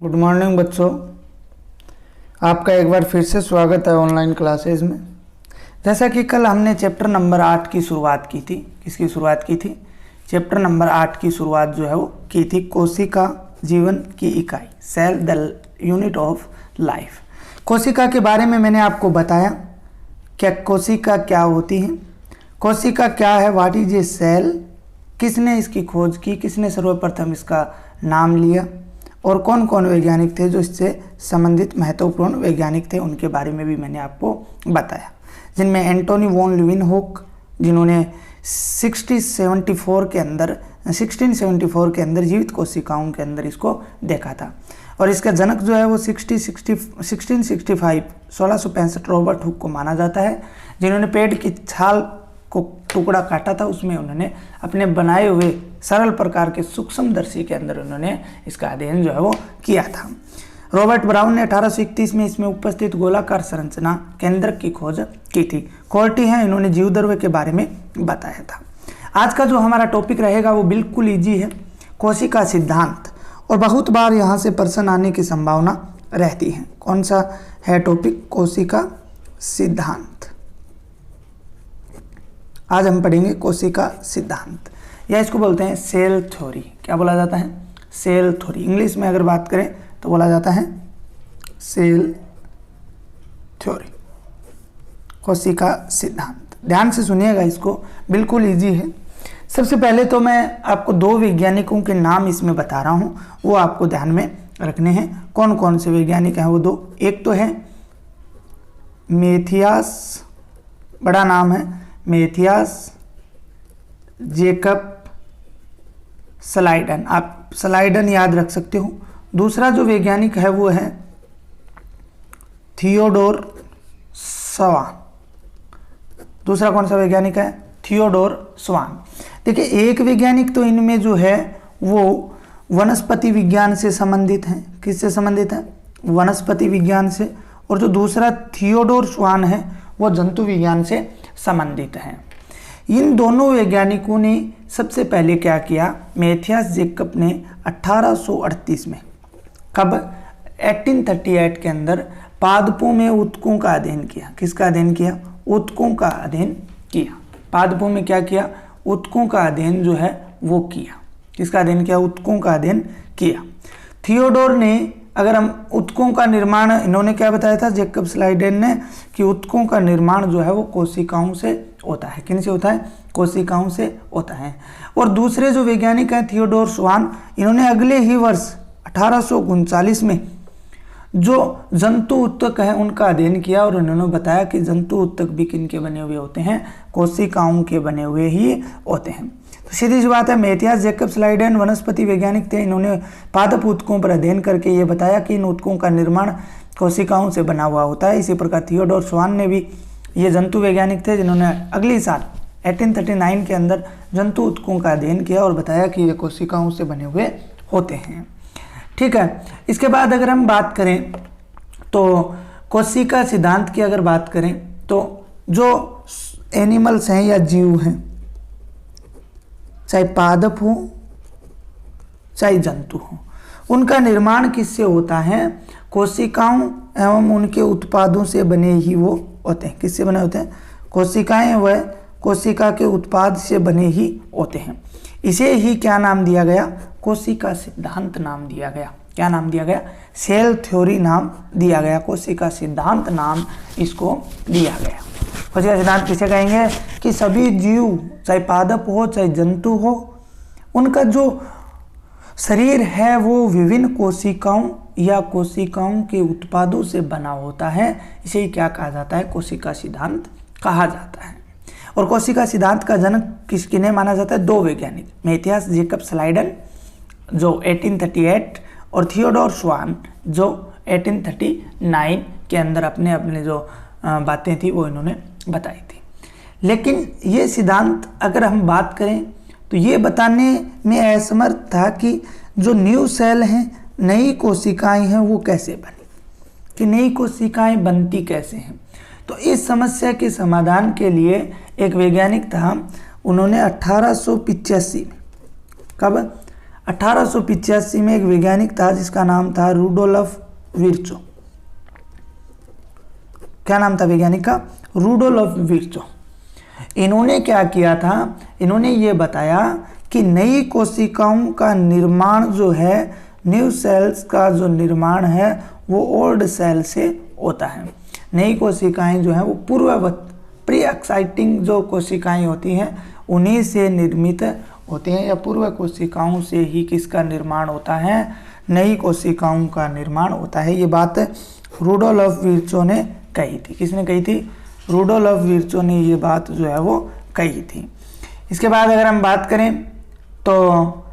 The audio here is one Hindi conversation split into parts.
गुड मॉर्निंग बच्चों, आपका एक बार फिर से स्वागत है ऑनलाइन क्लासेस में। जैसा कि कल हमने चैप्टर नंबर 8 की शुरुआत की थी। किसकी शुरुआत की थी? चैप्टर नंबर 8 की शुरुआत जो है वो की थी कोशिका जीवन की इकाई, cell the unit of life. कोशिका के बारे में मैंने आपको बताया क्या कोशिका क्या होती है, कोशिका क्या है, व्हाट इज ए सेल, किसने इसकी खोज की, किसने सर्वप्रथम इसका नाम लिया और कौन कौन वैज्ञानिक थे जो इससे संबंधित महत्वपूर्ण वैज्ञानिक थे, उनके बारे में भी मैंने आपको बताया। जिनमें एंटोनी वॉन ल्यूवेनहोक, जिन्होंने 1674 के अंदर जीवित कोशिकाओं के अंदर इसको देखा था। और इसका जनक जो है वो 1665 रॉबर्ट हुक को माना जाता है, जिन्होंने पेड़ की छाल को टुकड़ा काटा था। उसमें उन्होंने अपने बनाए हुए सरल प्रकार के सूक्ष्मदर्शी के अंदर उन्होंने इसका अध्ययन जो है वो किया था। रॉबर्ट ब्राउन ने 1831 में इसमें उपस्थित गोलाकार संरचना केंद्रक की खोज की थी। कोर्टी है, इन्होंने जीवद्रव्य के बारे में बताया था। आज का जो हमारा टॉपिक रहेगा वो बिल्कुल ईजी है, कोशिका सिद्धांत। और बहुत बार यहाँ से प्रश्न आने की संभावना रहती है। कौन सा है टॉपिक? कोशिका सिद्धांत। आज हम पढ़ेंगे कोशिका सिद्धांत, या इसको बोलते हैं सेल थ्योरी। क्या बोला जाता है? Cell theory. इंग्लिश में अगर बात करें तो बोला जाता है सेल थ्योरी, कोशिका सिद्धांत। ध्यान से सुनिएगा, इसको बिल्कुल इजी है। सबसे पहले तो मैं आपको दो वैज्ञानिकों के नाम इसमें बता रहा हूँ, वो आपको ध्यान में रखने हैं। कौन कौन से वैज्ञानिक हैं वो दो? एक तो है मैथियास, बड़ा नाम है, मैथियास जेकब स्लाइडन। आप स्लाइडन याद रख सकते हो। दूसरा जो वैज्ञानिक है वो है थियोडोर स्वान। दूसरा कौन सा वैज्ञानिक है? थियोडोर स्वान। देखिए, एक वैज्ञानिक तो इनमें जो है वो वनस्पति विज्ञान से संबंधित है। किससे संबंधित है? वनस्पति विज्ञान से। और जो दूसरा थियोडोर स्वान है वो जंतु विज्ञान से संबंधित है। इन दोनों वैज्ञानिकों ने सबसे पहले क्या किया? मैथियास जेकब ने 1838 में, कब? 1838 के अंदर पादपों में ऊतकों का अध्ययन किया। किसका अध्ययन किया? ऊतकों का अध्ययन किया। पादपों में क्या किया? ऊतकों का अध्ययन जो है वो किया। किसका अध्ययन किया? ऊतकों का अध्ययन किया। थियोडोर ने, अगर हम ऊतकों का निर्माण, इन्होंने क्या बताया था जेकब स्लाइडन ने, कि ऊतकों का निर्माण जो है वो कोशिकाओं से होता है। किन से होता है? कोशिकाओं से होता है। और दूसरे जो वैज्ञानिक हैं थियोडोर स्वान, इन्होंने अगले ही वर्ष 1839 में जो जंतु ऊतक है उनका अध्ययन किया और उन्होंने बताया कि जंतु ऊतक भी किन के बने हुए होते हैं? कोशिकाओं के बने हुए ही होते हैं। तो सीधी सी बात है, मैथियास जेकब स्लाइडन वनस्पति वैज्ञानिक थे। इन्होंने पादप ऊतकों पर अध्ययन करके ये बताया कि इन ऊतकों का निर्माण कोशिकाओं से बना हुआ होता है। इसी प्रकार थियोडोर स्वान ने भी, ये जंतु वैज्ञानिक थे जिन्होंने अगले साल 1839 के अंदर जंतु ऊतकों का अध्ययन किया और बताया कि ये कोशिकाओं से बने हुए होते हैं। ठीक है। इसके बाद अगर हम बात करें तो कोशिका सिद्धांत की अगर बात करें तो जो एनिमल्स हैं या जीव हैं, चाहे पादप हो चाहे जंतु हो, उनका निर्माण किससे होता है? कोशिकाओं एवं उनके उत्पादों से बने ही वो होते हैं। किससे बने होते हैं? कोशिकाएं व कोशिका के उत्पाद से बने ही होते हैं। इसे ही क्या नाम दिया गया? कोशिका सिद्धांत नाम दिया गया। क्या नाम दिया गया? सेल थ्योरी नाम दिया गया। कोशिका सिद्धांत नाम इसको दिया गया। कोशिका सिद्धांत किसे कहेंगे? कि सभी जीव, चाहे पादप हो चाहे जंतु हो, उनका जो शरीर है वो विभिन्न कोशिकाओं या कोशिकाओं के उत्पादों से बना होता है। इसे ही क्या कहा जाता है? कोशिका सिद्धांत कहा जाता है। और कोशिका सिद्धांत का जनक किन्हें माना जाता है? दो वैज्ञानिक, मैथियास जेकब स्लाइडन जो 1838 और थियोडोर स्वान जो 1839 के अंदर अपने अपने जो बातें थी वो इन्होंने बताई थी। लेकिन ये सिद्धांत अगर हम बात करें तो ये बताने में असमर्थ था कि जो न्यू सेल हैं, नई कोशिकाएं हैं, वो कैसे बनी, कि नई कोशिकाएं बनती कैसे हैं। तो इस समस्या के समाधान के लिए एक वैज्ञानिक था, उन्होंने 1885 में, कब? 1885 में एक वैज्ञानिक था जिसका नाम था रुडोल्फ विर्चो। क्या नाम था वैज्ञानिक का? Rudolf Virchow. इन्होंने क्या किया था, इन्होंने ये बताया कि नई कोशिकाओं का निर्माण जो है, न्यू सेल्स का जो निर्माण है वो ओल्ड सेल से होता है। नई कोशिकाएं जो हैं वो पूर्ववत प्री एक्साइटिंग जो कोशिकाएं होती हैं उन्हीं से निर्मित होती हैं, या पूर्व कोशिकाओं से ही किसका निर्माण होता है? नई कोशिकाओं का निर्माण होता है। ये बात रुडोल्फ विर्चो ने कही थी। किसने कही थी? रुडोल्फ विर्चो ने ये बात जो है वो कही थी। इसके बाद अगर हम बात करें तो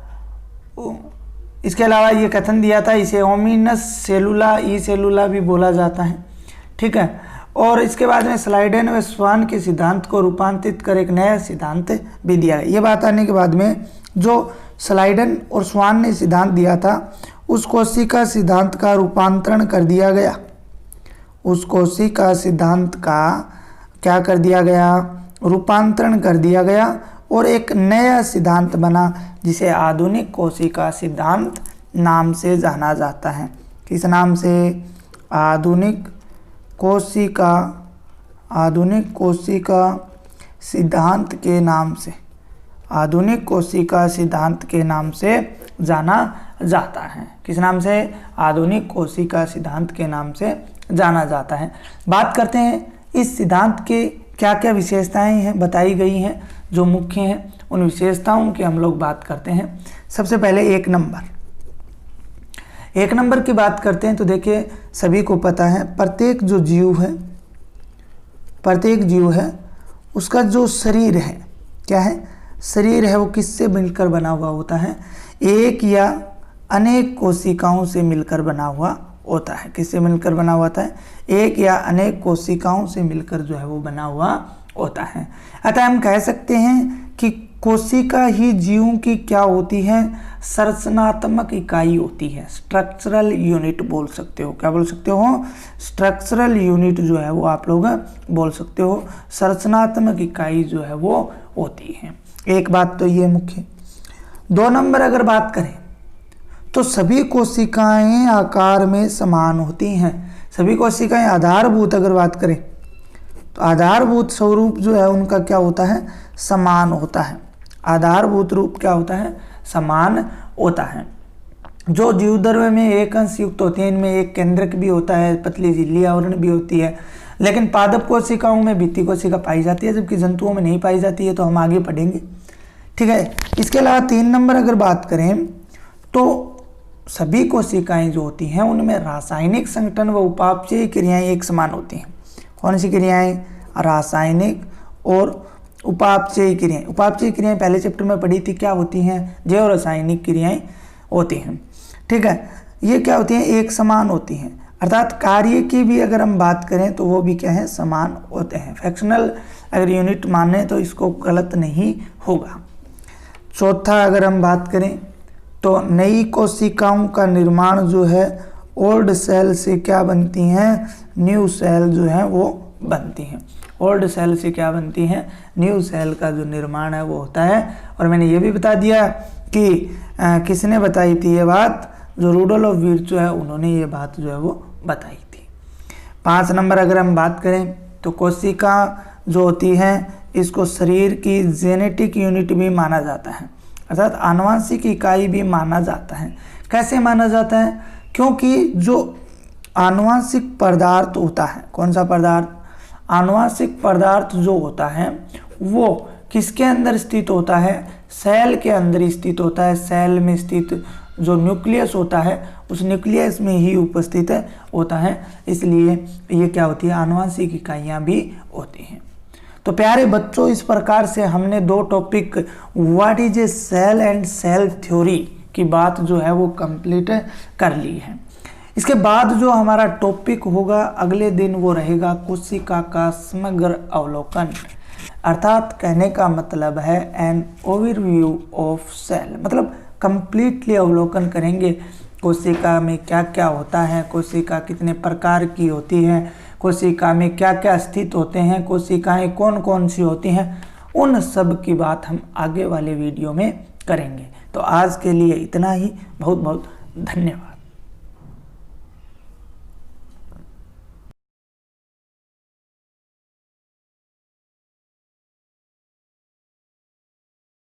इसके अलावा ये कथन दिया था, इसे होमिनस सेलुला ई सेलुला भी बोला जाता है, ठीक है। और इसके बाद में स्लाइडेन व स्वान के सिद्धांत को रूपांतरित कर एक नया सिद्धांत भी दिया गया। ये बात आने के बाद में जो स्लाइडेन और स्वान ने सिद्धांत दिया था उस कोशिका सिद्धांत का रूपांतरण कर दिया गया। उस कोशिका सिद्धांत का क्या कर दिया गया? रूपांतरण कर दिया गया और एक नया सिद्धांत बना जिसे आधुनिक कोशिका सिद्धांत नाम से जाना जाता है। किस नाम से? आधुनिक कोशिका सिद्धांत के नाम से, आधुनिक कोशिका सिद्धांत के नाम से जाना जाता है। किस नाम से? आधुनिक कोशिका सिद्धांत के नाम से जाना जाता है। बात करते हैं इस सिद्धांत के क्या क्या विशेषताएं हैं बताई गई हैं, जो मुख्य हैं उन विशेषताओं की हम लोग बात करते हैं। सबसे पहले एक नंबर की बात करते हैं तो देखिए सभी को पता है प्रत्येक जीव है उसका जो शरीर है, क्या है? शरीर है वो किससे मिलकर बना हुआ होता है? एक या अनेक कोशिकाओं से मिलकर बना हुआ होता है। किससे मिलकर बना हुआ होता है? एक या अनेक कोशिकाओं से मिलकर जो है वो बना हुआ होता है। अतः हम कह सकते हैं कि कोशिका ही जीवों की क्या होती है? संरचनात्मक इकाई होती है, स्ट्रक्चरल यूनिट बोल सकते हो। क्या बोल सकते हो? स्ट्रक्चरल यूनिट जो है वो आप लोग बोल सकते हो, संरचनात्मक इकाई जो है वो होती है। एक बात तो ये मुख्य। 2 नंबर अगर बात करें तो सभी कोशिकाएं आकार में समान होती हैं। सभी कोशिकाएं आधारभूत अगर बात करें तो आधारभूत स्वरूप जो है उनका क्या होता है? समान होता है। आधारभूत रूप क्या होता है? समान होता है। जो जीवद्रव्य में एक अंश युक्त होते हैं इनमें एक केंद्रक भी होता है, पतली झिल्ली आवरण भी होती है, लेकिन पादप कोशिकाओं में भित्ति कोशिका पाई जाती है जबकि जंतुओं में नहीं पाई जाती है। तो हम आगे पढ़ेंगे, ठीक है। इसके अलावा 3 नंबर अगर बात करें तो सभी कोशिकाएं जो होती हैं उनमें रासायनिक संगठन व उपापचयी क्रियाएं एक समान होती हैं। कौन सी क्रियाएं? रासायनिक और उपापचयी क्रियाएं। उपापचयी क्रियाएं पहले चैप्टर में पढ़ी थी, क्या होती हैं? जैव रासायनिक क्रियाएं होती हैं, ठीक है। ये क्या होती हैं? एक समान होती हैं, अर्थात कार्य की भी अगर हम बात करें तो वो भी क्या है? समान होते हैं। फ्रैक्शनल अगर यूनिट माने तो इसको गलत नहीं होगा। चौथा अगर हम बात करें तो नई कोशिकाओं का निर्माण जो है ओल्ड सेल से क्या बनती हैं? न्यू सेल जो है वो बनती हैं। ओल्ड सेल से क्या बनती हैं? न्यू सेल का जो निर्माण है वो होता है। और मैंने ये भी बता दिया कि किसने बताई थी ये बात? जो रुडोल्फ विर्चो है उन्होंने ये बात जो है वो बताई थी। 5 नंबर अगर हम बात करें तो कोशिका जो होती है इसको शरीर की जेनेटिक यूनिट भी माना जाता है, अर्थात आनुवंशिक इकाई भी माना जाता है। कैसे माना जाता है? क्योंकि जो आनुवंशिक पदार्थ होता है, कौन सा पदार्थ? आनुवंशिक पदार्थ जो होता है वो किसके अंदर स्थित होता है? सेल के अंदर स्थित होता है। सेल में स्थित जो न्यूक्लियस होता है उस न्यूक्लियस में ही उपस्थित होता है, इसलिए ये क्या होती है? आनुवंशिक इकाइयाँ भी होती हैं। तो प्यारे बच्चों, इस प्रकार से हमने 2 topic what is a cell and cell theory की बात जो है वो कंप्लीट कर ली है। इसके बाद जो हमारा टॉपिक होगा अगले दिन वो रहेगा कोशिका का समग्र अवलोकन, अर्थात कहने का मतलब है एन ओवरव्यू ऑफ सेल, मतलब कंप्लीटली अवलोकन करेंगे कोशिका में क्या क्या होता है, कोशिका कितने प्रकार की होती है, कोशिका में क्या क्या स्थित होते हैं, कोशिकाएं कौन कौन सी होती हैं, उन सब की बात हम आगे वाले वीडियो में करेंगे। तो आज के लिए इतना ही। बहुत बहुत धन्यवाद।